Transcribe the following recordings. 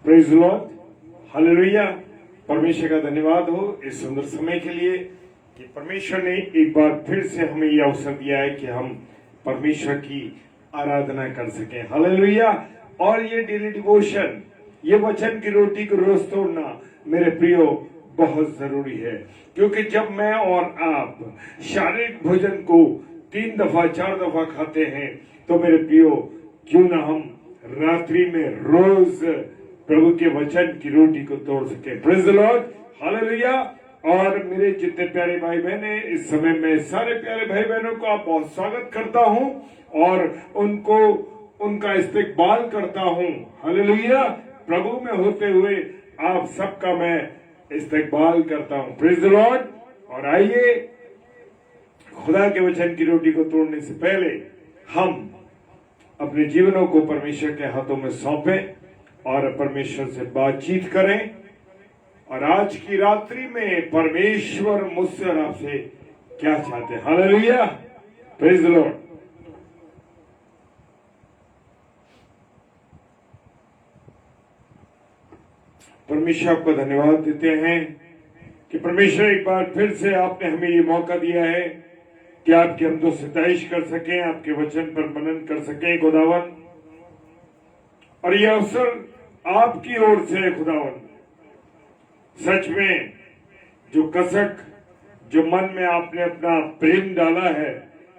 Praise Lord, hallelujah. परमेश्वर का धन्यवाद हो इस सुंदर समय के लिए कि परमेश्वर ने एक बार फिर से हमें यह अवसर दिया है कि हम परमेश्वर की आराधना कर सकें। हालेलुया। और ये डेली डिवोशन, ये वचन की रोटी को रोज तोड़ना मेरे प्रियो बहुत जरूरी है, क्योंकि जब मैं और आप शारीरिक भोजन को 3 दफा 4 दफा खाते हैं तो मेरे प्रियो क्यों ना हम रात्रि में रोज प्रभु के वचन की रोटी को तोड़ सके। Praise the Lord, hallelujah. और मेरे जितने प्यारे भाई बहने, इस समय मैं सारे प्यारे भाई बहनों को आप बहुत स्वागत करता हूं और उनको उनका इस्तकबाल करता हूं। हालेलुया। प्रभु में होते हुए आप सबका मैं इस्तकबाल करता हूं। Praise the Lord. और आइए, खुदा के वचन की रोटी को तोड़ने से पहले हम अपने जीवनों को परमेश्वर के हाथों में सौंपें और परमेश्वर से बातचीत करें। और आज की रात्रि में परमेश्वर मुझसे और आपसे क्या चाहते हैं। हालेलुया। Praise the Lord. परमेश्वर आपको धन्यवाद देते हैं कि परमेश्वर एक बार फिर से आपने हमें ये मौका दिया है कि आपकी हम तो सताइश कर सकें, आपके वचन पर मनन कर सकें खुदावन। और यह अवसर आपकी ओर से है खुदावन। सच में जो कसक, जो मन में आपने अपना प्रेम डाला है,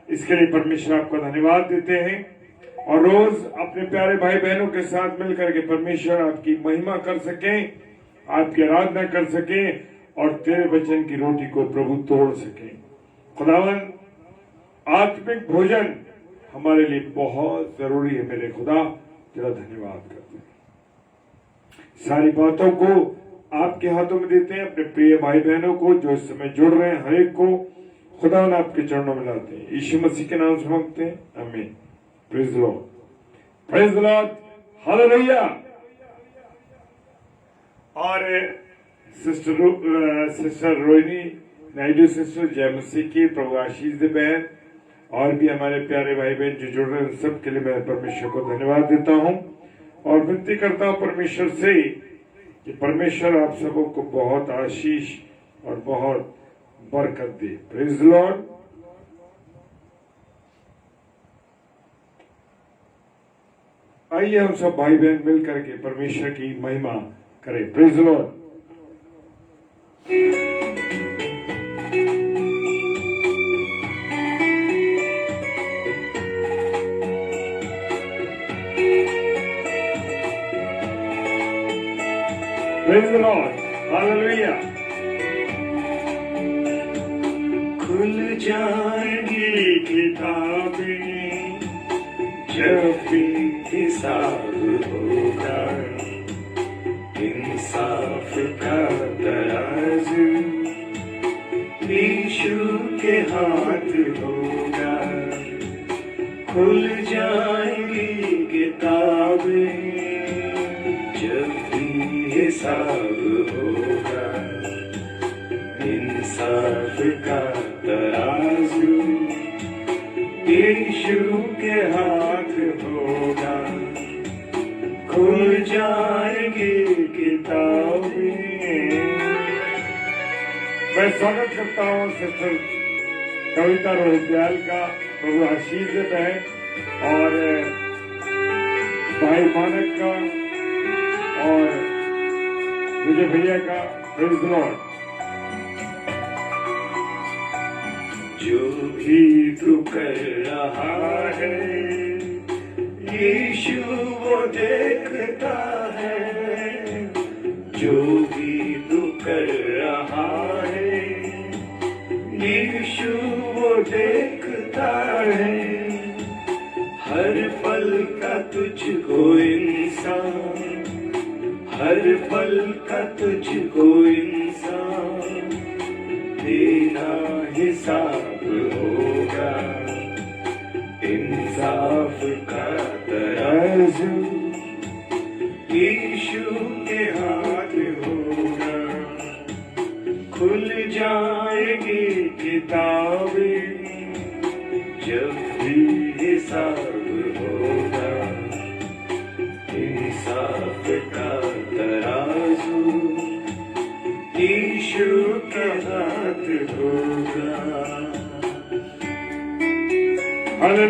इसके लिए परमेश्वर आपका धन्यवाद देते हैं। और रोज अपने प्यारे भाई बहनों के साथ मिलकर के परमेश्वर आपकी महिमा कर सकें, आपकी आराधना कर सकें और तेरे वचन की रोटी को प्रभु तोड़ सकें। खुदावन, आत्मिक भोजन हमारे लिए बहुत जरूरी है। मेरे खुदा, तेरा धन्यवाद करते हैं। सारी बातों को आपके हाथों में देते हैं। अपने प्रिय भाई बहनों को जो इस समय जुड़ रहे हैं, हर एक को खुदा ने आपके चरणों में लाते हैं। यीशु मसीह के नाम से मांगते हैं, आमीन। Praise the Lord, praise the Lord, hallelujah. और सिस्टर रोहिणी नायडू सिस्टर, जय मसीह की, प्रभु आशीष दे बहन, और भी हमारे प्यारे भाई बहन जो जुड़ रहे हैं, सबके लिए मैं परमेश्वर को धन्यवाद देता हूं और विनती करता हूं परमेश्वर से कि परमेश्वर आप सबों को बहुत आशीष और बहुत बरकत दे। Praise the Lord. आइए हम सब भाई बहन मिलकर के परमेश्वर की महिमा करें। Praise the Lord. Praise the Lord. Hallelujah. खुल जाएंगी किताबें जब भी हिसाब होगा, इंसाफ का तराजू यीशु के हाथ होगा। खुल जाएंगी किताबें जब हिसाब होगा, इंसाफ का तराजू यीशु के हाथ होगा। खुल जाएगी किताबें। मैं स्वागत करता हूँ सिस्टर कविता रोहित्याल का, प्रभु आशीष देता है, और भाई मानक का और विजय भैया का। Praise the Lord. जो भी तू कर रहा है यीशु वो देखता है। जो भी तू कर रहा है यीशु वो देखता है। हर पल का तुझको इंसान, हर पल का तुझको इंसान देना हिसाब होगा। इंसाफ का तराजू यीशु के हाथ होगा। खुल जाएगी किताबें जब भी हिसाब होगा। इंसाफ का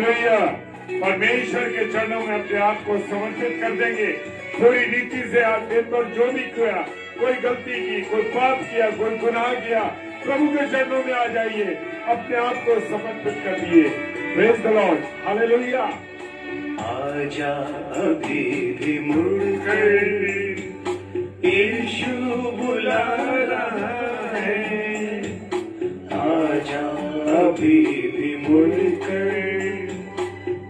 हालेलुया। परमेश्वर के चरणों में अपने आप को समर्पित कर देंगे। पूरी रीति से आज दिन भर जो भी किया, कोई गलती की, कोई पाप किया, कोई गुनाह किया, प्रभु के चरणों में आ जाइए, अपने आप को समर्पित कर दिए। Praise the Lord, hallelujah. आजा अभी भी मुड़कर यीशु बुला रहा है, आजा अभी भी मुड़कर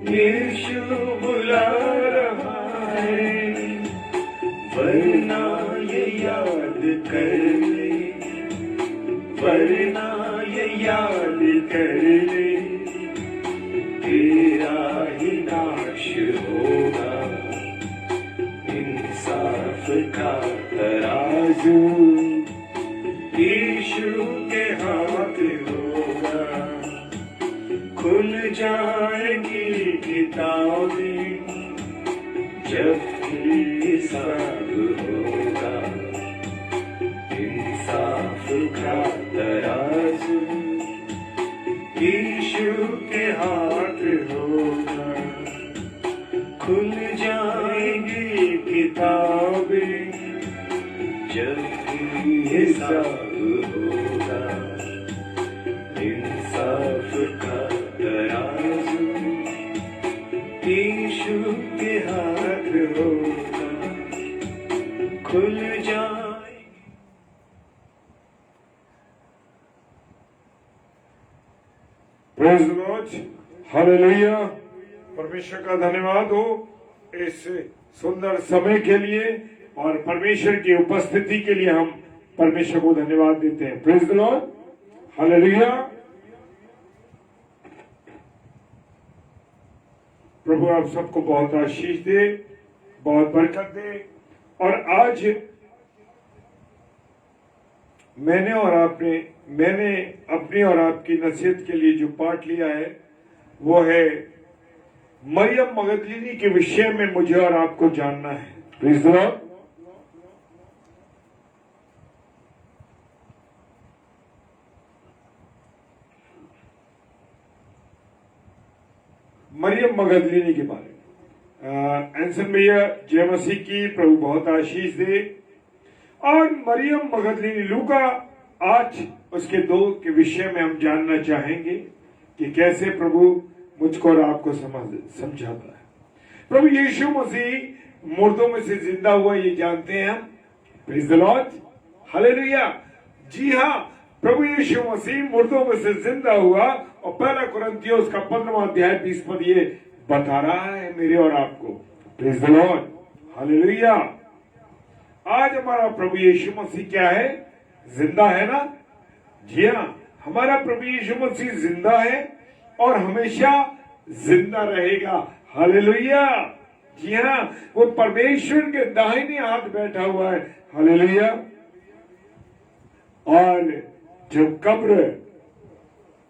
यीशु बुला रहा है, वरना ये याद कर ले, वरना ये याद कर ले, तेरा ही नाश होगा, इंसाफ का तराजू यीशु के हाथ होगा, खुल जाएगी किताबें जब हिसाब होगा, इंसाफ का तराजू यीशु के हाथ होगा, खुल जाएंगी किताबें जब हिसाब होगा, इंसाफ का तराजू यीशु के हाथ होगा, खुल जाएगी। Praise the Lord, hallelujah. परमेश्वर का धन्यवाद हो इस सुंदर समय के लिए और परमेश्वर की उपस्थिति के लिए हम परमेश्वर को धन्यवाद देते हैं। Praise the Lord, hallelujah. प्रभु आप सबको बहुत आशीष दे, बहुत बरकत दे। और आज मैंने अपनी और आपकी नसीहत के लिए जो पाठ लिया है वो है मरियम मगदलीनी के विषय में मुझे और आपको जानना है। प्लीज लॉर्ड, मरियम मगदलीनी के बारे में एंसन भैया जय मसीह की, प्रभु बहुत आशीष दे। और मरियम मगदलीनी लूका आज उसके दो के विषय में हम जानना चाहेंगे कि कैसे प्रभु मुझको और आपको समझाता है। प्रभु यीशु मसीह मुर्दों में से जिंदा हुआ, ये जानते हैं हम। Praise the Lord, hallelujah. जी हाँ, प्रभु यीशु मसीह मुर्दों में से जिंदा हुआ और पहला कुरिन्थियों उसका 15वां अध्याय 20 पद ये बता रहा है मेरे और आपको। Praise the Lord, hallelujah. आज हमारा प्रभु यीशु मसीह क्या है? जिंदा है ना? जी हाँ, हमारा प्रभु यीशु मसीह जिंदा है और हमेशा जिंदा रहेगा। हालेलुया। जी हाँ, वो परमेश्वर के दाहिने हाथ बैठा हुआ है। हालेलुया। और जो कब्र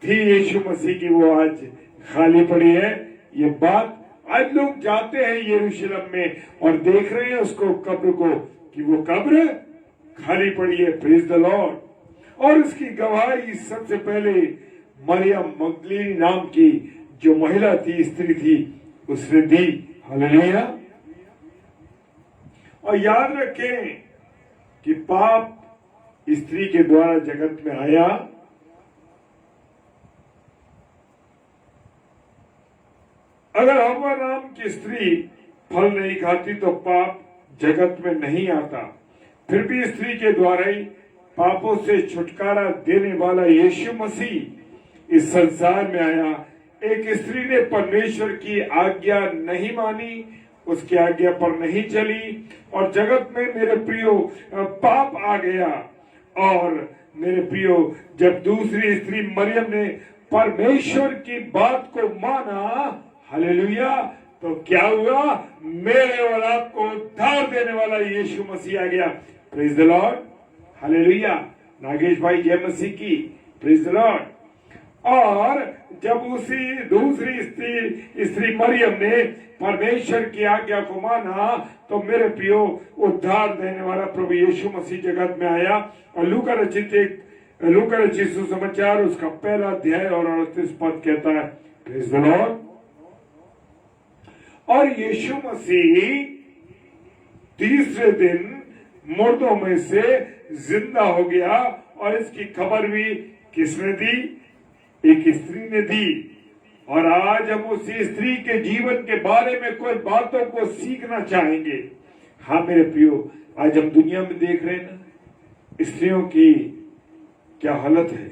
थी यीशु मसीह की वो आज खाली पड़ी है। ये बात आज लोग जाते हैं यरूशलेम में और देख रहे हैं उसको, कब्र को, कि वो कब्र खाली पड़ी है। Praise the Lord. और उसकी गवाही सबसे पहले मरियम मगदलीनी नाम की जो महिला थी, स्त्री थी, उसने दी। हालेलुया। और याद रखें कि पाप स्त्री के द्वारा जगत में आया, अगर हव्वा नाम की स्त्री फल नहीं खाती तो पाप जगत में नहीं आता। फिर भी स्त्री के द्वारा ही पापों से छुटकारा देने वाला यीशु मसीह इस संसार में आया। एक स्त्री ने परमेश्वर की आज्ञा नहीं मानी, उसकी आज्ञा पर नहीं चली और जगत में मेरे प्रियो पाप आ गया। और मेरे प्रियो, जब दूसरी स्त्री मरियम ने परमेश्वर की बात को माना, हालेलुया, तो क्या हुआ? मेरे और आपको उद्धार देने वाला यीशु मसीह आ गया। Praise the Lord, hallelujah. Nagesh भाई जय मसीह की, प्रेज द लॉर्ड। और जब उसी दूसरी स्त्री मरियम ने परमेश्वर की आज्ञा को माना तो मेरे प्रियो उद्धार देने वाला प्रभु यीशु मसीह जगत में आया। और लूका रचित सुसमाचार उसका पहला अध्याय और 38 पद कहता है, प्रेज द लॉर्ड, और यीशु मसीह तीसरे दिन मुर्दों में से जिंदा हो गया। और इसकी खबर भी किसने दी? एक स्त्री ने दी। और आज हम उसी स्त्री के जीवन के बारे में कुछ बातों को सीखना चाहेंगे। हाँ मेरे प्रियो, आज हम दुनिया में देख रहे हैं ना, स्त्रियों की क्या हालत है।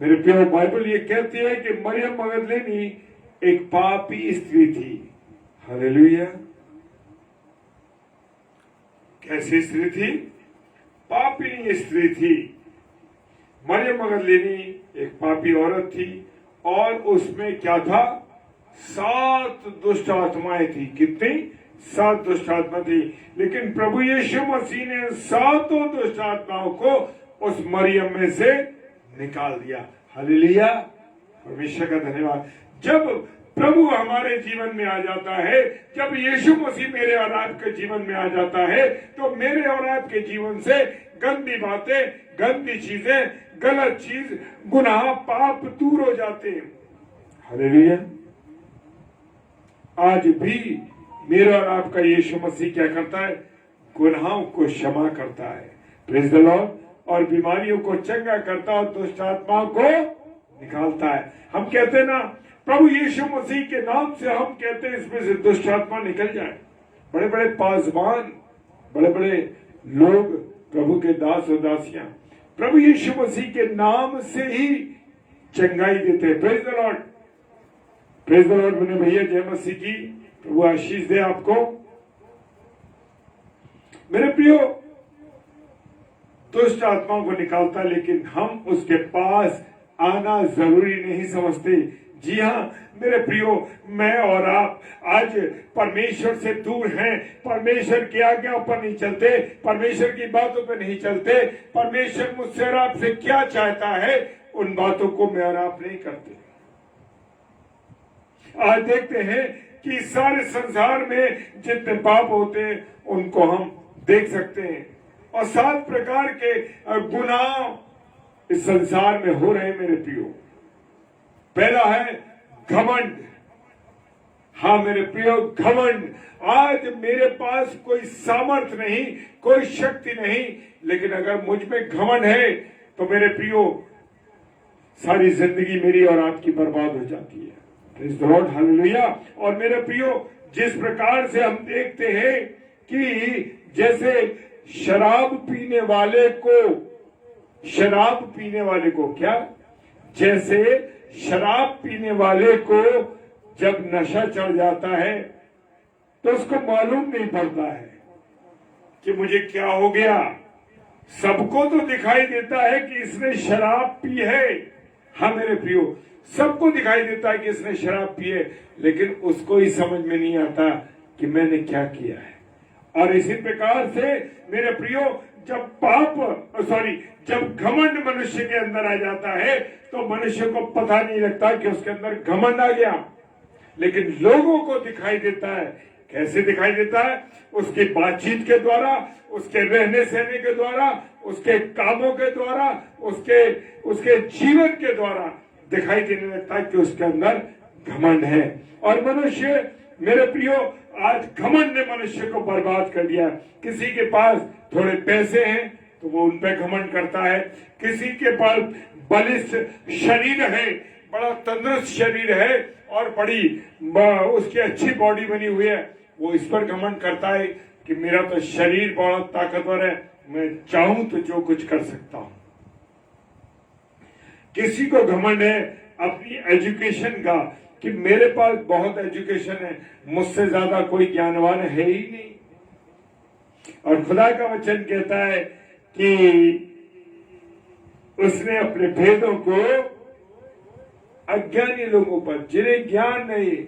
मेरे प्रियो, बाइबल ये कहती है कि मरियम मगदलीनी एक पापी स्त्री थी। हालेलुया। कैसी स्त्री थी? पापी स्त्री थी। मरियम मगदलीनी एक पापी औरत थी और उसमें क्या था? 7 दुष्ट आत्माएं थी। कितनी? 7 दुष्ट आत्मा थी। लेकिन प्रभु यीशु मसीह ने 7 दुष्ट आत्माओं को उस मरियम में से निकाल दिया। हालेलुया, परमेश्वर का धन्यवाद। जब प्रभु हमारे जीवन में आ जाता है, जब यीशु मसीह मेरे और आपके जीवन में आ जाता है, तो मेरे और आपके जीवन से गंदी बातें, गंदी चीजें, गलत चीज, गुनाह, पाप दूर हो जाते हैं। हालेलुया। आज भी मेरा और आपका यीशु मसीह क्या करता है? गुनाहों को क्षमा करता है। Praise the Lord. और बीमारियों को चंगा करता है और दुष्ट आत्माओं को निकालता है। हम कहते हैं ना, प्रभु यीशु मसीह के नाम से हम कहते हैं इसमें से दुष्ट आत्मा निकल जाए। बड़े बड़े पासवान, बड़े बड़े लोग, प्रभु के दास और दासियां प्रभु यीशु मसीह के नाम से ही चंगाई देते हैं। Praise the Lord, praise the Lord. बने भैया, जय मसीह की। प्रभु आशीष दे आपको। मेरे प्रियो, दुष्ट आत्माओं को निकालता, लेकिन हम उसके पास आना जरूरी नहीं समझते। जी हाँ मेरे प्रियो, मैं और आप आज परमेश्वर से दूर हैं, परमेश्वर की आज्ञाओं पर नहीं चलते, परमेश्वर की बातों पर नहीं चलते। परमेश्वर मुझसे और आपसे क्या चाहता है, उन बातों को मैं और आप नहीं करते। आज देखते हैं कि सारे संसार में जितने पाप होते हैं उनको हम देख सकते हैं, और 7 प्रकार के गुनाह इस संसार में हो रहे हैं मेरे प्रियो। पहला है घमंड। हाँ मेरे प्रियो, घमंड। आज मेरे पास कोई सामर्थ नहीं, कोई शक्ति नहीं, लेकिन अगर मुझ में घमंड है तो मेरे प्रियो सारी जिंदगी मेरी और आपकी बर्बाद हो जाती है। Praise the Lord, hallelujah. और मेरे प्रियो, जिस प्रकार से हम देखते हैं कि जैसे शराब पीने वाले को क्या, जैसे शराब पीने वाले को जब नशा चढ़ जाता है तो उसको मालूम नहीं पड़ता है कि मुझे क्या हो गया। सबको तो दिखाई देता है कि इसने शराब पी है। हाँ मेरे प्रियो, सबको दिखाई देता है कि इसने शराब पी है, लेकिन उसको ही समझ में नहीं आता कि मैंने क्या किया है। और इसी प्रकार से मेरे प्रियो, जब घमंड मनुष्य के अंदर आ जाता है तो मनुष्य को पता नहीं लगता कि उसके अंदर घमंड आ गया, लेकिन लोगों को दिखाई देता है। कैसे दिखाई देता है? उसकी बातचीत के द्वारा, उसके रहने सहने के द्वारा, उसके कामों के द्वारा, उसके जीवन के द्वारा दिखाई देने लगता है कि उसके अंदर घमंड है। और मनुष्य मेरे प्रियो, आज घमंड ने मनुष्य को बर्बाद कर दिया। किसी के पास थोड़े पैसे हैं तो वो उन पे घमंड करता है, किसी के पास बलिष्ठ शरीर है, बड़ा तंदुरुस्त शरीर है और बड़ी उसकी अच्छी बॉडी बनी हुई है, वो इस पर घमंड करता है कि मेरा तो शरीर बड़ा ताकतवर है, मैं चाहूं तो जो कुछ कर सकता हूं। किसी को घमंड है अपनी एजुकेशन का कि मेरे पास बहुत एजुकेशन है, मुझसे ज्यादा कोई ज्ञानवान है ही नहीं। और खुदा का वचन कहता है कि उसने अपने भेदों को अज्ञानी लोगों पर, जिन्हें ज्ञान नहीं,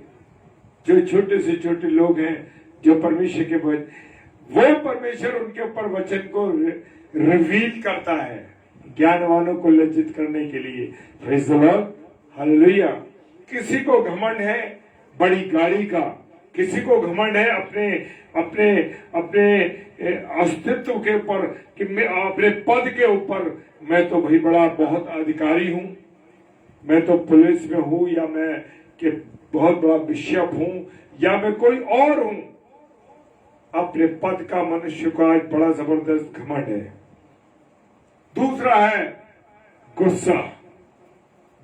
जो छोटे से छोटे लोग हैं, जो परमेश्वर के वचन, वो परमेश्वर उनके ऊपर वचन को रिवील करता है ज्ञानवानों को लज्जित करने के लिए। Praise the Lord, hallelujah. किसी को घमंड है बड़ी गाड़ी का, किसी को घमंड है अपने अस्तित्व के ऊपर कि मैं अपने पद के ऊपर, मैं तो भाई बड़ा बहुत अधिकारी हूं, मैं तो पुलिस में हूं, या मैं कि बहुत बड़ा बिशप हूं, या मैं कोई और हूं, अपने पद का मनुष्य को आज बड़ा जबरदस्त घमंड है। दूसरा है गुस्सा,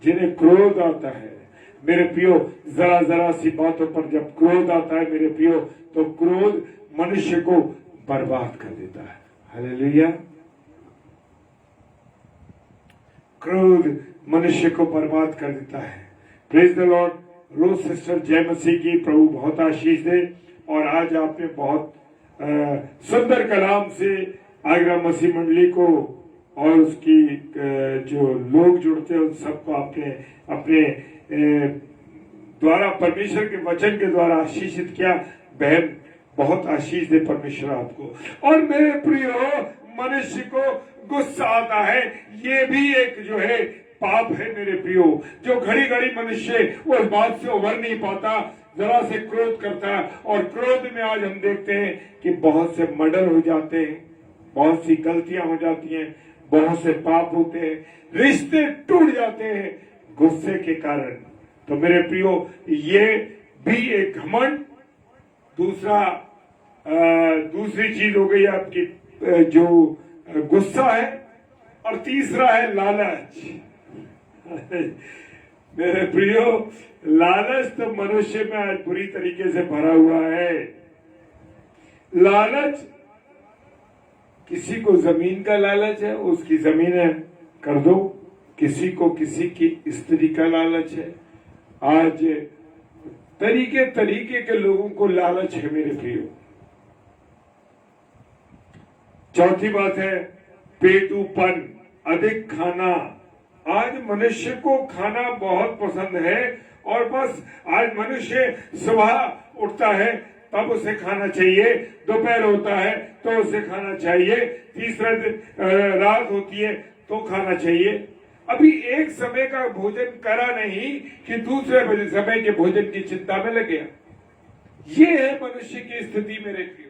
जिन्हें क्रोध आता है। मेरे प्रियो, जरा जरा सी बातों पर जब क्रोध आता है मेरे प्रियो, तो क्रोध मनुष्य को बर्बाद कर देता है। हालेलुया। क्रोध मनुष्य को बर्बाद कर देता है। Praise the lord. रोज सिस्टर जय मसीह की, प्रभु बहुत आशीष दे। और आज आपने बहुत सुंदर कलाम से आगरा मसीह मंडली को और उसकी जो लोग जुड़ते हैं उन सबको आपने अपने द्वारा परमेश्वर के वचन के द्वारा आशीषित किया। बहन बहुत आशीष दे परमेश्वर आपको। और मेरे प्रियो, मनुष्य को गुस्सा आता है, ये भी एक जो है पाप है मेरे प्रियो, जो घड़ी घड़ी मनुष्य उस बात से उभर नहीं पाता, जरा से क्रोध करता है। और क्रोध में आज हम देखते हैं कि बहुत से मर्डर हो जाते हैं, बहुत सी गलतियां हो जाती हैं, बहुत से पाप होते हैं, रिश्ते टूट जाते हैं गुस्से के कारण। तो मेरे प्रियो, ये भी एक घमंड। दूसरी चीज हो गई आपकी जो गुस्सा है। और तीसरा है लालच। मेरे प्रियो, लालच तो मनुष्य में आज बुरी तरीके से भरा हुआ है। लालच, किसी को जमीन का लालच है, उसकी जमीनें कर दो। किसी को किसी की स्त्री का लालच है। आज तरीके तरीके के लोगों को लालच है मेरे प्रियो। चौथी बात है पेटूपन, अधिक खाना। आज मनुष्य को खाना बहुत पसंद है और बस आज मनुष्य सुबह उठता है तब उसे खाना चाहिए, दोपहर होता है तो उसे खाना चाहिए, तीसरा दिन रात होती है तो खाना चाहिए। अभी एक समय का भोजन करा नहीं कि दूसरे समय के भोजन की चिंता में लग गया। ये है मनुष्य की स्थिति मेरे प्रियो।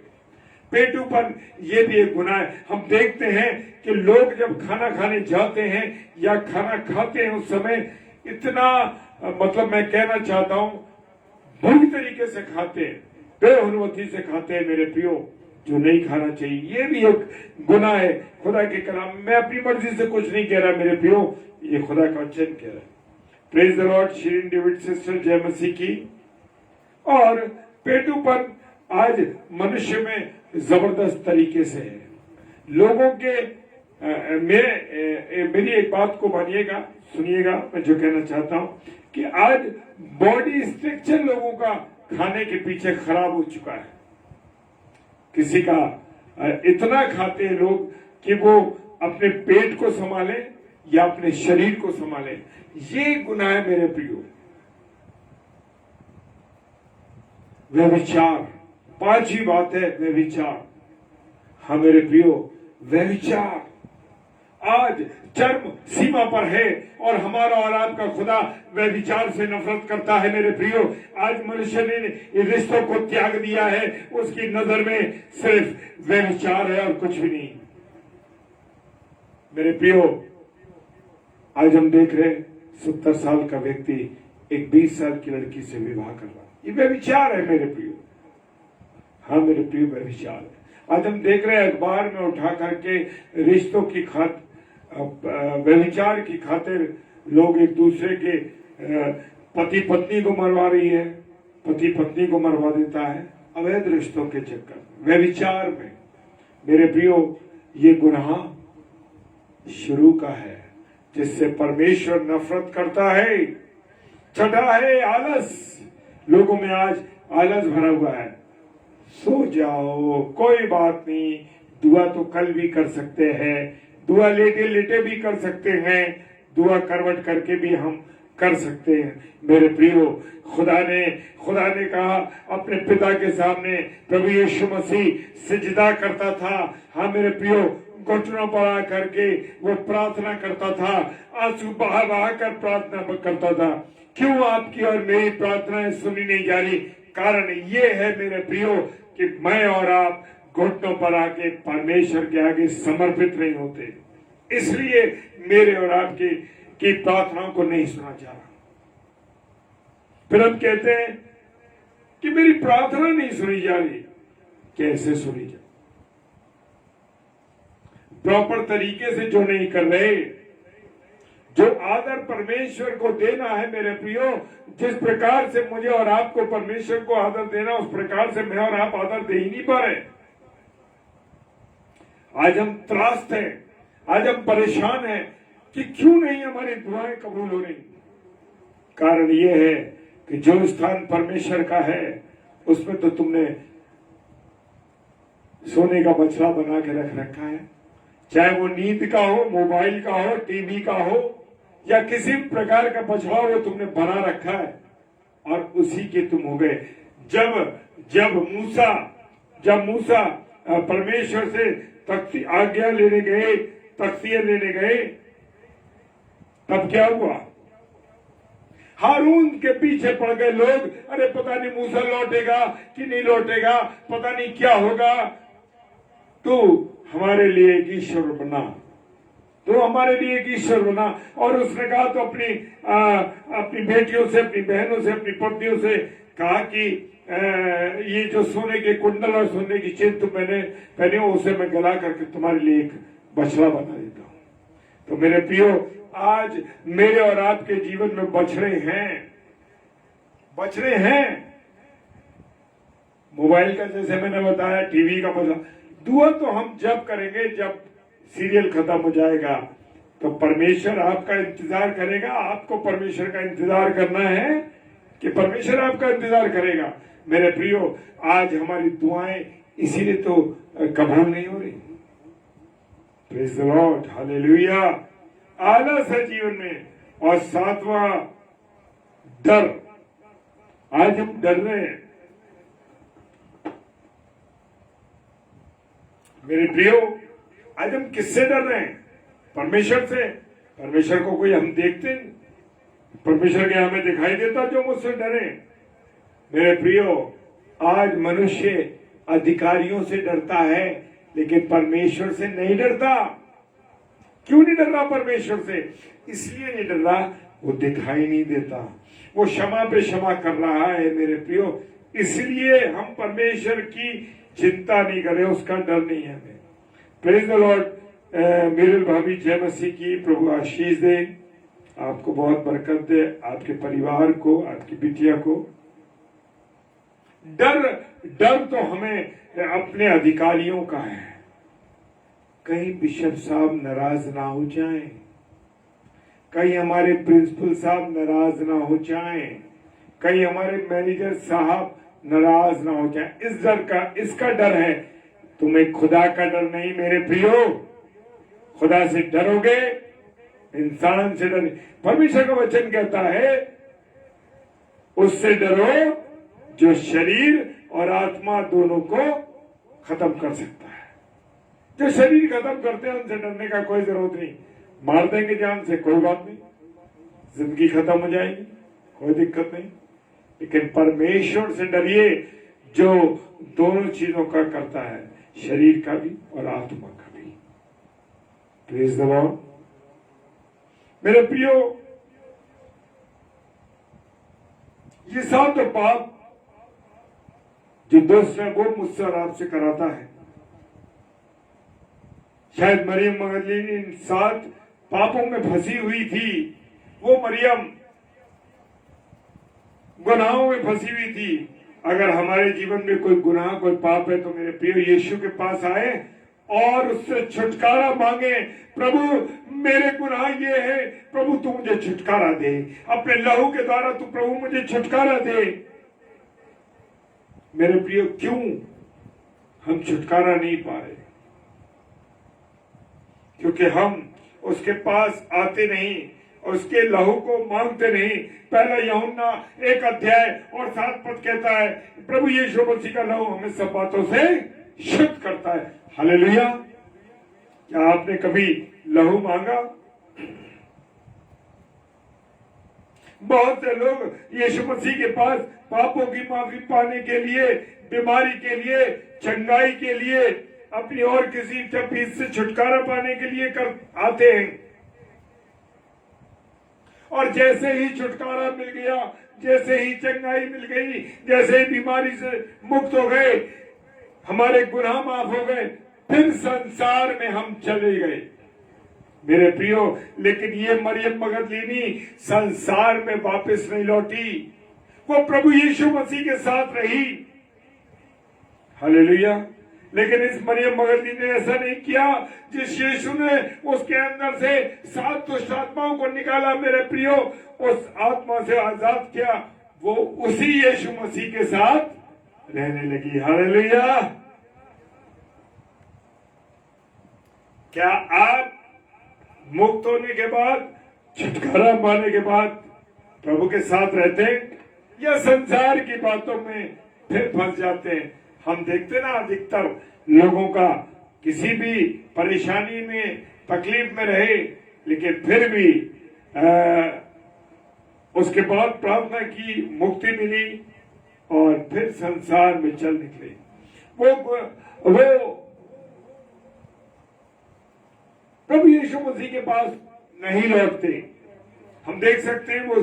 पेटूपन ये भी एक गुनाह है। हम देखते हैं कि लोग जब खाना खाने जाते हैं या खाना खाते हैं उस समय इतना मतलब मैं कहना चाहता हूं बुरी तरीके से खाते हैं, बेहुनवती से खाते हैं मेरे प्रियो, जो नहीं खाना चाहिए। ये भी एक गुनाह है। खुदा के कलाम, मैं अपनी मर्जी से कुछ नहीं कह रहा मेरे प्रियो, ये खुदा का वचन कह रहा है। Praise the Lord. Shirin David sister जय मसीह की। और पेटूपन आज मनुष्य में जबरदस्त तरीके से है। लोगों के मेरी एक बात को मानिएगा, सुनिएगा, मैं जो कहना चाहता हूं कि आज बॉडी स्ट्रक्चर लोगों का खाने के पीछे खराब हो चुका है। किसी का इतना खाते हैं लोग कि वो अपने पेट को संभाले या अपने शरीर को संभाले। ये गुनाह है मेरे प्रियो। व्यभिचार, पांचवी बात है व्यभिचार। हाँ मेरे प्रियो, व्यभिचार आज चरम सीमा पर है और हमारा और आपका खुदा व्यभिचार से नफरत करता है मेरे प्रियो। आज मनुष्य ने रिश्तों को त्याग दिया है, उसकी नजर में सिर्फ व्यभिचार है और कुछ भी नहीं। मेरे प्रियो, आज हम देख रहे 70 साल का व्यक्ति एक 20 साल की लड़की से विवाह कर रहा है। ये व्यभिचार है मेरे प्रियो। हाँ मेरे प्रियो, व्यभिचार है। आज हम देख रहे हैं अखबार में उठा करके रिश्तों की व्यभिचार की खातिर लोग एक दूसरे के पति पत्नी को मरवा रही है, पति पत्नी को मरवा देता है अवैध रिश्तों के चक्कर व्यभिचार में। मेरे प्रियो, ये गुनाह शुरू का है जिससे परमेश्वर नफरत करता है। छठा है आलस। लोगों में आज आलस भरा हुआ है। सो जाओ, कोई बात नहीं, दुआ तो कल भी कर सकते हैं, दुआ लेटे लेटे भी कर सकते हैं, दुआ करवट करके भी हम कर सकते हैं। मेरे प्रियो, खुदा ने कहा अपने पिता के सामने प्रभु यीशु मसीह सिजदा करता था। हाँ मेरे प्रियो, घुटनों पर आ करके वो प्रार्थना करता था, आंसू बहा बहा कर प्रार्थना करता था। क्यों आपकी और मेरी प्रार्थनाएं सुनी नहीं जा रही? कारण ये है मेरे प्रियो कि मैं और आप घुटनों पर आके परमेश्वर के आगे समर्पित नहीं होते, इसलिए मेरे और आपकी प्रार्थनाओं को नहीं सुना जा रहा। फिर हम कहते हैं कि मेरी प्रार्थना नहीं सुनी जा रही, कैसे सुनी जाए? प्रॉपर तरीके से जो नहीं कर रहे, जो आदर परमेश्वर को देना है मेरे प्रियो, जिस प्रकार से मुझे और आपको परमेश्वर को आदर देना, उस प्रकार से मैं और आप आदर दे ही नहीं पा रहे। आज हम त्रास्त हैं, आज हम परेशान हैं कि क्यों नहीं हमारी दुआएं कबूल हो रही। कारण यह है कि जो स्थान परमेश्वर का है उसमें तो तुमने सोने का बछड़ा बना के रख रखा है, चाहे वो नींद का हो, मोबाइल का हो, टीवी का हो, या किसी प्रकार का बछड़ा हो, तुमने बना रखा है और उसी के तुम हो गए। जब मूसा परमेश्वर से तख्ती आज्ञा लेने गए, तख्तियां लेने गए, तब क्या हुआ? हारून के पीछे पड़ गए लोग। अरे पता नहीं मूसा लौटेगा कि नहीं लौटेगा, पता नहीं क्या होगा। तो हमारे लिए एक ईश्वर बना, तो हमारे लिए एक ईश्वर बना। और उसने कहा तो अपनी बेटियों से, अपनी बहनों से, अपनी पत्नियों से कहा कि ये जो सोने के कुंडल और सोने की चेन तुम मैंने पहने हो, उसे मैं गला करके तुम्हारे लिए एक बछड़ा बना देता हूं। तो मेरे प्रियो, आज मेरे और आपके जीवन में बछड़े हैं। मोबाइल का जैसे मैंने बताया, टीवी का बछड़ा। दुआ तो हम जब करेंगे जब सीरियल खत्म हो जाएगा, तो परमेश्वर आपका इंतजार करेगा। आपको परमेश्वर का इंतजार करना है कि परमेश्वर आपका इंतजार करेगा। मेरे प्रियो, आज हमारी दुआएं इसीलिए तो कबूल नहीं हो रही। Praise the Lord, hallelujah. आलस है जीवन में। और सातवां, डर। आज हम डर रहे हैं। मेरे प्रियो, आज हम किससे डर रहे हैं? परमेश्वर से। परमेश्वर को कोई हम देखते नहीं, परमेश्वर क्या हमें दिखाई देता जो मुझसे डरे? मेरे प्रियो, आज मनुष्य अधिकारियों से डरता है, लेकिन परमेश्वर से नहीं डरता। क्यों नहीं डर रहा परमेश्वर से? इसलिए नहीं डर रहा, वो दिखाई नहीं देता, वो क्षमा पे क्षमा कर रहा है। मेरे प्रियो, इसलिए हम परमेश्वर की चिंता नहीं कर रहे, उसका डर नहीं है हमें। Praise the Lord. मेरे भाभी जय मसीह की। प्रभु आशीष दे, आपको बहुत बरकत दे, आपके परिवार को, आपकी बिटिया को। डर तो हमें अपने अधिकारियों का है। कहीं बिशप साहब नाराज ना हो जाएं, कहीं हमारे प्रिंसिपल साहब नाराज ना हो जाएं, कहीं हमारे मैनेजर साहब नाराज ना हो जाएं। इसका डर है। तुम्हें खुदा का डर नहीं मेरे प्रियो। खुदा से डरोगे, इंसान से डर। परमेश्वर का वचन कहता है, उससे डरो जो शरीर और आत्मा दोनों को खत्म कर सकता है। जो शरीर खत्म करते हैं उनसे डरने का कोई जरूरत नहीं। मार देंगे जान से, कोई बात नहीं, जिंदगी खत्म हो जाएगी, कोई दिक्कत नहीं। लेकिन परमेश्वर से डरिए जो दोनों चीजों का करता है, शरीर का भी और आत्मा का भी। Praise the Lord. मेरे प्रियो, ये सात पाप जो दुष्ट है वो मुझसे और आपसे कराता है। शायद मरियम मगदलीनी इन 7 पापों में फंसी हुई थी। वो मरियम गुनाहों में फंसी हुई थी। अगर हमारे जीवन में कोई गुनाह, कोई पाप है, तो मेरे प्रिय यीशु के पास आए और उससे छुटकारा मांगे। प्रभु, मेरे गुनाह ये है, प्रभु तू मुझे छुटकारा दे। अपने लहू के द्वारा तू प्रभु मुझे छुटकारा दे। मेरे प्रिय, क्यों हम छुटकारा नहीं पा रहे? क्योंकि हम उसके पास आते नहीं, उसके लहू को मांगते नहीं। पहला यूहन्ना 1 अध्याय और 7 पद कहता है, प्रभु यीशु मसीह का लहू हमें सब बातों से शुद्ध करता है। हालेलुया। क्या आपने कभी लहू मांगा? बहुत से लोग यीशु मसीह के पास पापों की माफी पाने के लिए, बीमारी के लिए, चंगाई के लिए, अपनी और किसी चीज से छुटकारा पाने के लिए आते हैं। और जैसे ही छुटकारा मिल गया, जैसे ही चंगाई मिल गई, जैसे ही बीमारी से मुक्त हो गए, हमारे गुनाह माफ हो गए, फिर संसार में हम चले गए मेरे प्रियो। लेकिन ये मरियम मगदलीनी संसार में वापस नहीं लौटी, वो प्रभु यीशु मसीह के साथ रही। हालेलुया। लेकिन इस मरियम मगदलीनी ने ऐसा नहीं किया। जिस यीशु ने उसके अंदर से 7 दुष्ट आत्माओं को निकाला मेरे प्रियो, उस आत्मा से आजाद किया, वो उसी यीशु मसीह के साथ रहने लगी। हालेलुया। क्या आप मुक्त होने के बाद, छुटकारा पाने के बाद प्रभु के साथ रहते हैं, या संसार की बातों में फिर फंस जाते हैं? हम देखते ना अधिकतर लोगों का किसी भी परेशानी में, तकलीफ में रहे, लेकिन फिर भी उसके बाद प्रार्थना की, मुक्ति मिली और फिर संसार में चल निकले। वो प्रभु यीशु मसीह के पास नहीं लौटते। हम देख सकते हैं वो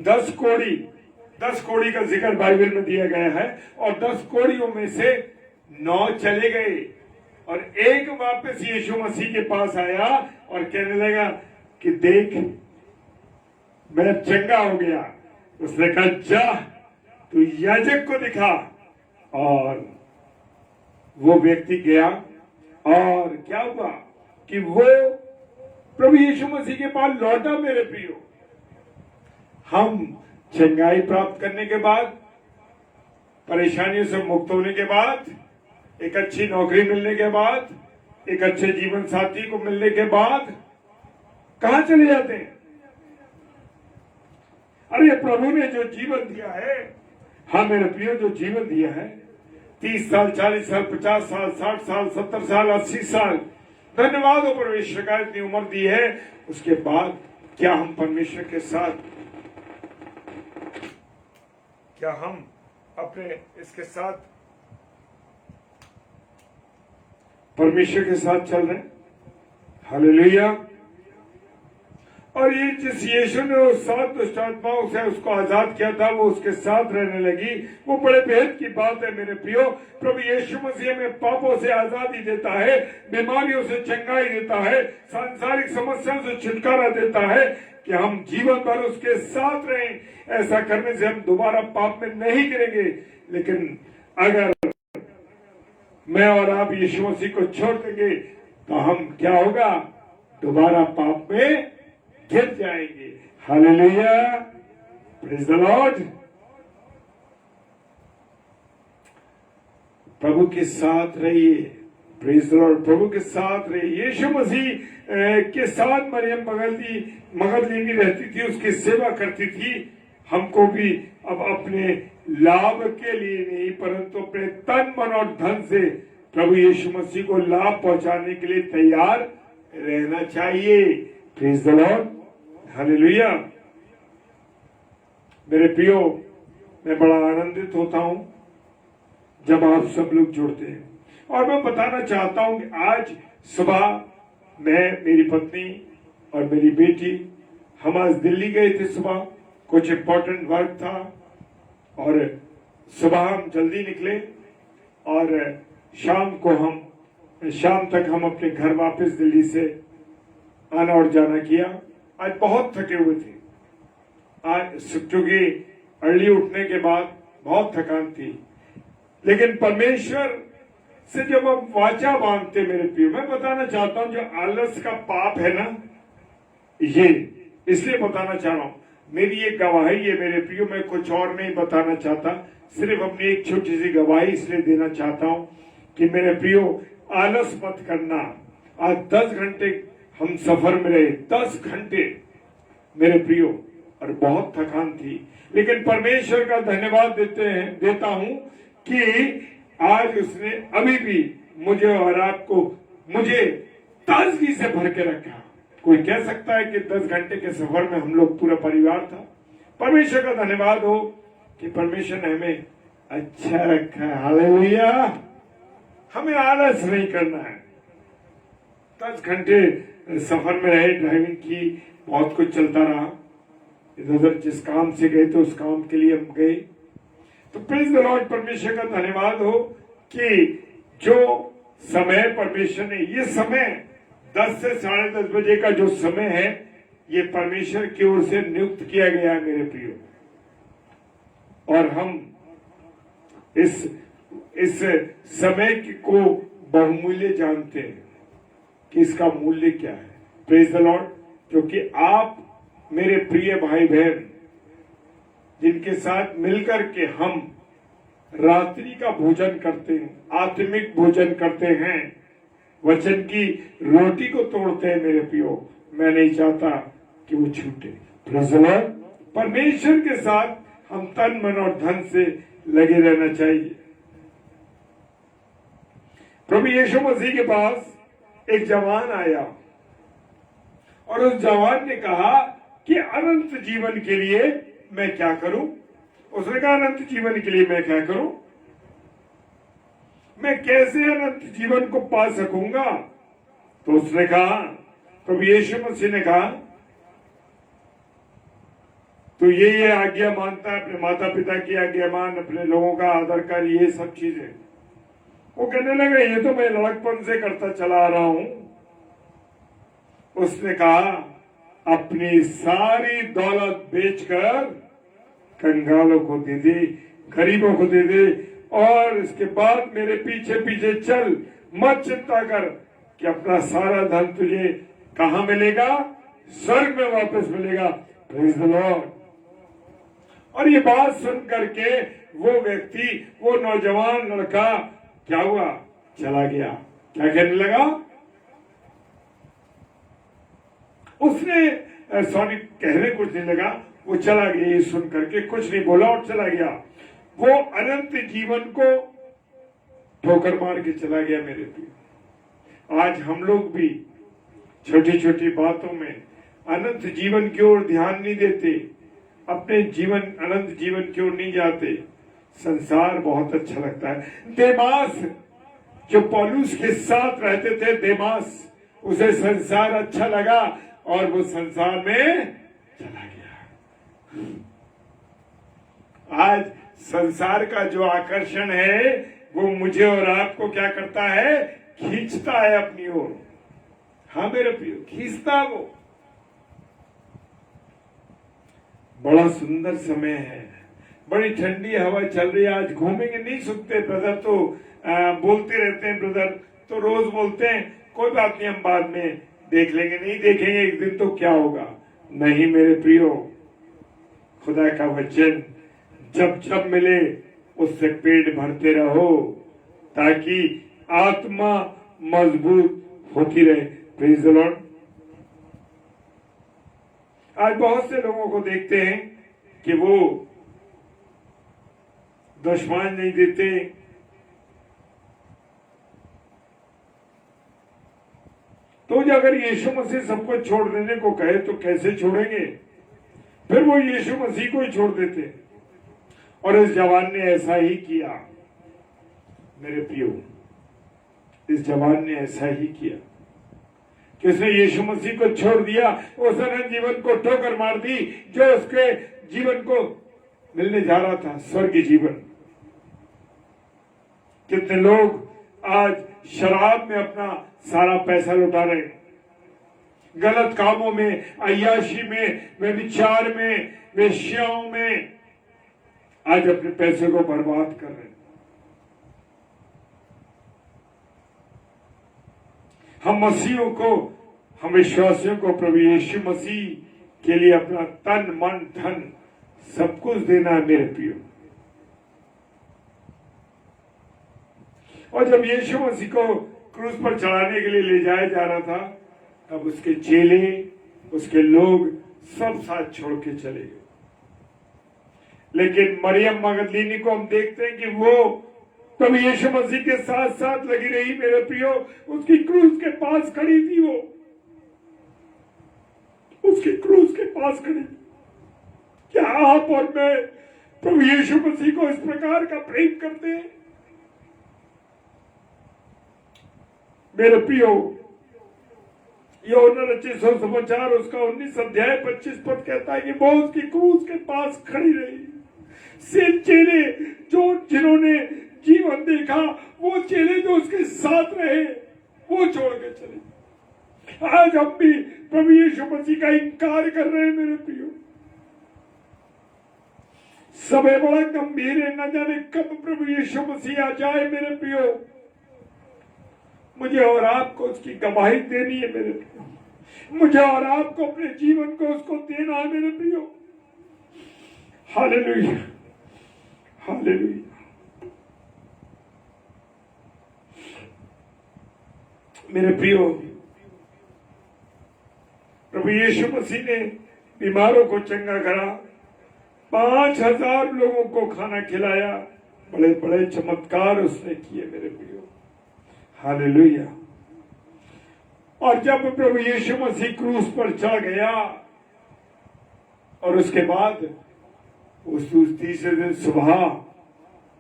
10 कोड़ी का जिक्र बाइबल में दिया गया है, और 10 कोड़ियों में से 9 चले गए और एक वापस यीशु मसीह के पास आया और कहने लगा कि देख, मैं चंगा हो गया। उसने कहा, जा तू याजक को दिखा। और वो व्यक्ति गया, और क्या हुआ कि वो प्रभु यीशु मसीह के पास लौटा मेरे प्रियो। हम चंगाई प्राप्त करने के बाद, परेशानियों से मुक्त होने के बाद, एक अच्छी नौकरी मिलने के बाद, एक अच्छे जीवन साथी को मिलने के बाद कहां चले जाते हैं? अरे प्रभु ने जो जीवन दिया है, हाँ मेरे प्रियो, जो जीवन दिया है, 30 साल, 40 साल, 50 साल, 60 साल, 70 साल, 80 साल, धन्यवाद हो परमेश्वर का, इतनी उम्र दी है। उसके बाद क्या हम परमेश्वर के साथ, क्या हम अपने इसके साथ, परमेश्वर के साथ चल रहे हैं? हालेलुया। और ये जिस यीशु ने उस 7 दुष्ट आत्माओं से उसको आजाद किया था, वो उसके साथ रहने लगी। वो बड़े भेद की बात है मेरे प्रियो। प्रभु यीशु मसीह में पापों से आजादी देता है, बीमारियों से चंगाई देता है, सांसारिक समस्याओं से छुटकारा देता है कि हम जीवन भर उसके साथ रहें। ऐसा करने से हम दोबारा पाप में नहीं गिरेंगे। लेकिन अगर मैं और आप यीशु मसीह को छोड़ देंगे तो हम क्या होगा? दोबारा पाप में गिर जाएंगे। Hallelujah, praise the Lord. प्रभु के साथ रहिए, प्रेज द लॉर्ड। प्रभु के साथ रहिए। यीशु मसीह के साथ मरियम मगदलीनी रहती थी, उसकी सेवा करती थी। हमको भी अब अपने लाभ के लिए नहीं, परंतु अपने तन मन और धन से प्रभु यीशु मसीह को लाभ पहुंचाने के लिए तैयार रहना चाहिए। Praise the Lord, hallelujah. मेरे प्रियो, मैं बड़ा आनंदित होता हूं जब आप सब लोग जुड़ते हैं। और मैं बताना चाहता हूं कि आज सुबह मैं, मेरी पत्नी और मेरी बेटी, हम आज दिल्ली गए थे। सुबह कुछ इम्पोर्टेंट वर्क था और सुबह हम जल्दी निकले और शाम तक हम अपने घर वापस दिल्ली से आना और जाना किया। आज बहुत थके हुए थे। आज क्योंकि अर्ली उठने के बाद बहुत थकान थी। लेकिन परमेश्वर से जब हम वाचा बांधते, मेरे प्रिय, मैं बताना चाहता हूं, जो आलस का पाप है ना, ये इसलिए बताना चाह रहा हूं, मेरी एक गवाही है मेरे प्रियो। मैं कुछ और नहीं बताना चाहता, सिर्फ अपनी एक छोटी सी गवाही इसलिए देना चाहता हूं कि मेरे प्रियो, आलस मत करना। आज 10 घंटे हम सफर में रहे, 10 घंटे मेरे प्रियो, और बहुत थकान थी। लेकिन परमेश्वर का धन्यवाद देता हूं कि आज उसने अभी भी मुझे और आपको, मुझे ताजगी से भर के रखा। कोई कह सकता है कि 10 घंटे के सफर में हम लोग पूरा परिवार था। परमेश्वर का धन्यवाद हो कि परमेश्वर ने हमें अच्छा रखा है। हालेलुया। हमें आलस नहीं करना है। 10 घंटे सफर में रहे, ड्राइविंग की, बहुत कुछ चलता रहा। इधर उधर जिस काम से गए थे उस काम के लिए हम गए। तो प्रेज द लॉर्ड, परमेश्वर का धन्यवाद हो कि जो समय परमेश्वर ने, ये समय 10 से 10:30 बजे का जो समय है, ये परमेश्वर की ओर से नियुक्त किया गया है मेरे प्रियो। और हम इस समय को बहुमूल्य जानते हैं कि इसका मूल्य क्या है। प्रेज द लॉर्ड, क्योंकि आप मेरे प्रिय भाई बहन, जिनके साथ मिलकर के हम रात्रि का भोजन करते हैं, आत्मिक भोजन करते हैं, वचन की रोटी को तोड़ते हैं मेरे प्रियो, मैं नहीं चाहता कि वो छूटे। प्रेज द लॉर्ड, परमेश्वर के साथ हम तन मन और धन से लगे रहना चाहिए। प्रभु यीशु मसीह के पास एक जवान आया और उस जवान ने कहा कि अनंत जीवन के लिए मैं क्या करूं। उसने कहा अनंत जीवन के लिए मैं क्या करूं, मैं कैसे अनंत जीवन को पा सकूंगा। तो उसने कहा, प्रभु यीशु मसीह ने कहा, तो ये आज्ञा मानता है, अपने माता पिता की आज्ञा मान, अपने लोगों का आदर कर, ये सब चीजें। वो कहने लगे ये तो मैं लड़कपन से करता चला आ रहा हूं। उसने कहा अपनी सारी दौलत बेचकर कंगालों को दे दे, गरीबों को दे दे, और इसके बाद मेरे पीछे पीछे चल, मत चिंता कर कि अपना सारा धन तुझे कहां मिलेगा, स्वर्ग में वापस मिलेगा। Praise the Lord. और ये बात सुन करके वो व्यक्ति, वो नौजवान लड़का क्या हुआ, चला गया। क्या कहने लगा, उसने कहने कुछ नहीं लगा, वो चला गया। ये सुन करके कुछ नहीं बोला और चला गया। वो अनंत जीवन को ठोकर मार के चला गया मेरे प्रिय। आज हम लोग भी छोटी छोटी बातों में अनंत जीवन की ओर ध्यान नहीं देते, अपने जीवन अनंत जीवन की ओर नहीं जाते। संसार बहुत अच्छा लगता है। देमास जो पौलुस के साथ रहते थे, देमास, उसे संसार अच्छा लगा और वो संसार में चला गया। आज संसार का जो आकर्षण है वो मुझे और आपको क्या करता है, खींचता है अपनी ओर। हाँ मेरे प्रियो, खींचता है वो। बड़ा सुंदर समय है, बड़ी ठंडी हवा चल रही है। आज घूमेंगे, नहीं सुनते ब्रदर तो बोलते रहते हैं, ब्रदर तो रोज बोलते हैं कोई बात नहीं हम बाद में देख लेंगे, नहीं देखेंगे एक दिन तो क्या होगा। नहीं मेरे प्रियो, खुदा का वचन जब जब मिले उससे पेट भरते रहो ताकि आत्मा मजबूत होती रहे। Praise the Lord. आज बहुत से लोगों को देखते हैं कि वो दशमान नहीं देते, तो अगर यीशु मसीह सबको छोड़ देने को कहे तो कैसे छोड़ेंगे, फिर वो यीशु मसीह को ही छोड़ देते। और इस जवान ने ऐसा ही किया मेरे प्रियो, इस जवान ने ऐसा ही किया कि उसने यीशु मसीह को छोड़ दिया, उस अनंत जीवन को ठोकर मार दी जो उसके जीवन को मिलने जा रहा था, स्वर्गीय जीवन। कितने लोग आज शराब में अपना सारा पैसा लुटा रहे हैं, गलत कामों में, अय्याशी में, व्यभिचार में, वेश्याओं में आज अपने पैसे को बर्बाद कर रहे हैं। हम मसीहों को, हम विश्वासियों को प्रभु यीशु मसीह के लिए अपना तन मन धन सब कुछ देना है मेरे प्रियो। और जब यीशु मसीह को क्रूस पर चढ़ाने के लिए ले जाया जा रहा था, तब उसके चेले, उसके लोग सब साथ छोड़ के चले गए। लेकिन मरियम मगदलीनी को हम देखते हैं कि वो तब यीशु मसीह के साथ साथ लगी रही मेरे प्रियो, उसकी क्रूस के पास खड़ी थी, वो उसकी क्रूस के पास खड़ी। क्या आप और मैं प्रभु यीशु मसीह को इस प्रकार का प्रेम करते हैं मेरे प्रियो? यूहन्ना रचित सुसमाचार उसका 19 अध्याय 25 पद कहता है कि वो उसकी क्रूस के पास खड़ी रही। सिर्फ चेले जो जिन्होंने जीवन देखा, वो चेले जो उसके साथ रहे, वो छोड़ के चले। आज हम भी प्रभु यीशु मसीह का इनकार कर रहे हैं मेरे प्रियो। समय बड़ा गंभीर है, न जाने कब प्रभु यीशु मसीह आ जाए मेरे प्रियो। मुझे और आपको उसकी गवाही देनी है मेरे प्रियो। मुझे और आपको अपने जीवन को उसको देना है मेरे प्रियो। Hallelujah, hallelujah. मेरे प्रियो, प्रभु यीशु मसीह ने बीमारों को चंगा करा, 5000 लोगों को खाना खिलाया, बड़े बड़े चमत्कार उसने किए मेरे प्रियो। हालेलुया। और जब प्रभु यीशु मसीह क्रूस पर चढ़ गया और उसके बाद उस तीसरे दिन सुबह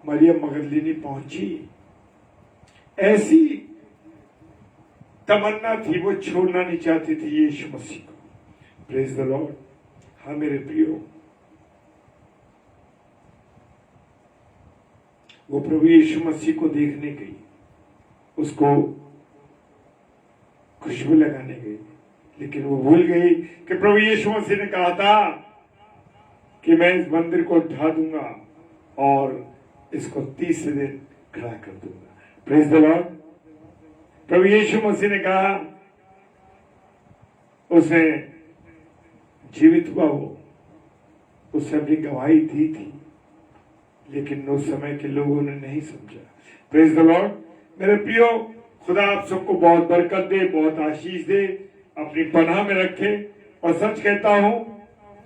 मरियम मगदलीनी पहुंची, ऐसी तमन्ना थी, वो छोड़ना नहीं चाहती थी यीशु मसीह को। Praise the Lord. हाँ मेरे प्रियो, वो प्रभु यीशु मसीह को देखने गई, उसको खुशबू लगाने गई, लेकिन वो भूल गई कि प्रभु यीशु मसीह ने कहा था कि मैं इस मंदिर को ढा दूंगा और इसको 30 दिन खड़ा कर दूंगा। Praise the Lord. प्रभु यीशु मसीह ने कहा, उसने जीवित हुआ, वो उसने अपनी गवाही दी थी, लेकिन उस समय के लोगों ने नहीं समझा। Praise the Lord. मेरे प्रियो, खुदा आप सबको बहुत बरकत दे, बहुत आशीष दे, अपनी पनाह में रखे। और सच कहता हूं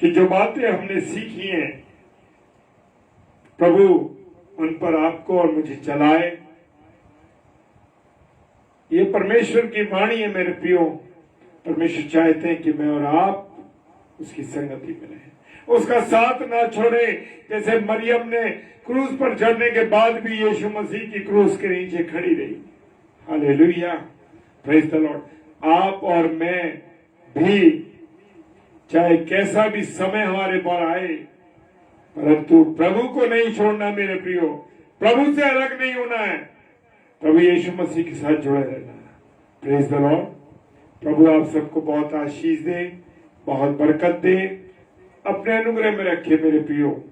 कि जो बातें हमने सीखी हैं, प्रभु उन पर आपको और मुझे चलाए। ये परमेश्वर की वाणी है मेरे प्रियो। परमेश्वर चाहते हैं कि मैं और आप उसकी संगति में रहें, उसका साथ ना छोड़े। जैसे मरियम ने क्रूस पर चढ़ने के बाद भी यीशु मसीह की क्रूस के नीचे खड़ी रही। Hallelujah, praise the Lord. आप और मैं भी, चाहे कैसा भी समय हमारे पर आए, परंतु प्रभु को नहीं छोड़ना मेरे प्रियो। प्रभु से अलग नहीं होना है, प्रभु यीशु मसीह के साथ जुड़े रहना है। Praise the Lord. प्रभु आप सबको बहुत आशीष दे, बहुत बरकत दे, अपने अनुग्रह में रखे मेरे प्रियो।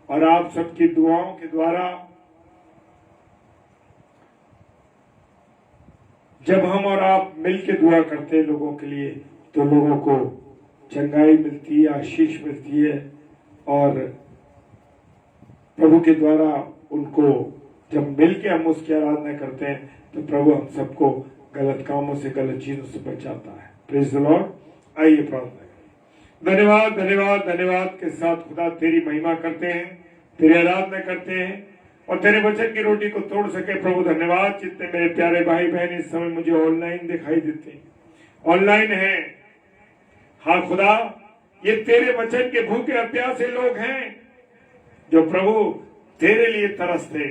और आप सबकी दुआओं के द्वारा जब हम और आप मिलकर दुआ करते हैं लोगों के लिए, तो लोगों को चंगाई मिलती है, आशीष मिलती है। और प्रभु के द्वारा उनको जब मिलकर हम उसकी आराधना करते हैं, तो प्रभु हम सबको गलत कामों से, गलत चीजों से बचाता है। Praise the Lord. आइए प्रार्थना करें। धन्यवाद, धन्यवाद, धन्यवाद के साथ खुदा तेरी महिमा करते हैं, तेरी आराधना करते हैं और तेरे वचन की रोटी को तोड़ सके। प्रभु धन्यवाद, जितने मेरे प्यारे भाई बहन इस समय मुझे ऑनलाइन दिखाई देते हैं, ऑनलाइन है। हाँ खुदा, ये तेरे वचन के भूखे और प्यासे लोग हैं जो प्रभु तेरे लिए तरसते।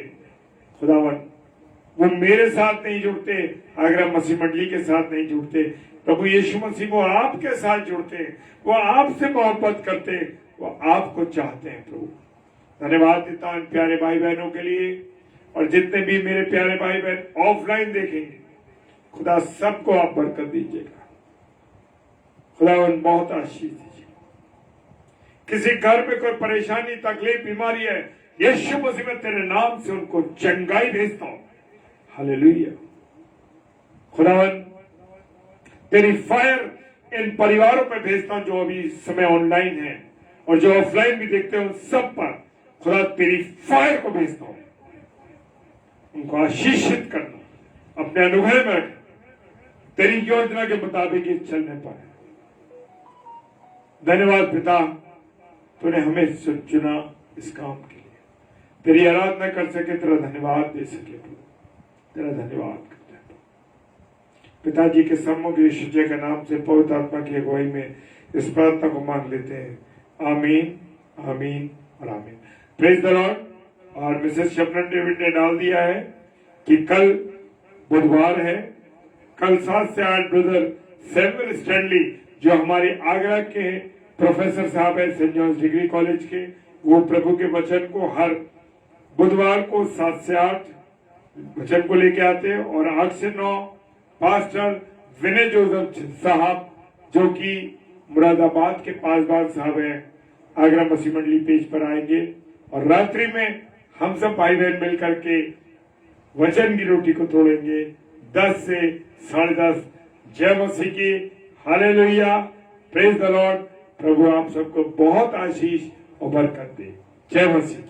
खुदावन, वो मेरे साथ नहीं जुड़ते, अगर मसीह मंडली के साथ नहीं जुड़ते, प्रभु यीशु मसीह वो आपके साथ जुड़ते, वो आपसे मोहब्बत करते, वो आपको चाहते हैं। प्रभु धन्यवाद देता हूं प्यारे भाई बहनों के लिए, और जितने भी मेरे प्यारे भाई बहन ऑफलाइन देखेंगे, खुदा सबको आप बरकत दीजिएगा। खुदावन बहुत आशीष दीजिए। किसी घर में कोई परेशानी, तकलीफ, बीमारी है, यीशु मसीह में तेरे नाम से उनको चंगाई भेजता हूं। हालेलुया। खुदावन तेरी फायर इन परिवारों पर भेजता हूं जो अभी समय ऑनलाइन है और जो ऑफलाइन भी देखते हैं, उन सब पर खुदा तेरी फायर को भेजता हूं। उनको आशीषित करना, अपने अनुग्रह में रखना, तेरी योजना के मुताबिक ये चलने पाए। धन्यवाद पिता, तूने हमें चुना इस काम के लिए, तेरी आराधना कर सके, तेरा धन्यवाद दे सके, तेरा धन्यवाद करते हैं पिताजी के सम्मुख यीशु जी के नाम से पवित्र आत्मा की अगुवाई में इस प्रार्थना को मांग लेते हैं। आमीन, आमीन और आमीन। Praise the Lord. और मिसेस शबनम डेविड ने डाल दिया है कि कल बुधवार है, कल 7 से 8 ब्रदर सैमुअल स्टैनली जो हमारे आगरा के प्रोफेसर साहब है सेंट जॉन्स डिग्री कॉलेज के, वो प्रभु के वचन को हर बुधवार को 7 से 8 वचन को लेके आते हैं, और 8 से 9 पास्टर विनय जोसेफ साहब जो कि मुरादाबाद के पासबाग साहब हैं, आगरा मसीह मंडली पेज पर आएंगे, और रात्रि में हम सब भाई बहन मिलकर के वचन की रोटी को तोड़ेंगे 10 से 10:30। जय मसीह की, हालेलुया, प्रेज द लॉर्ड। प्रभु आप सबको बहुत आशीष और बरकत दे। जय मसीह।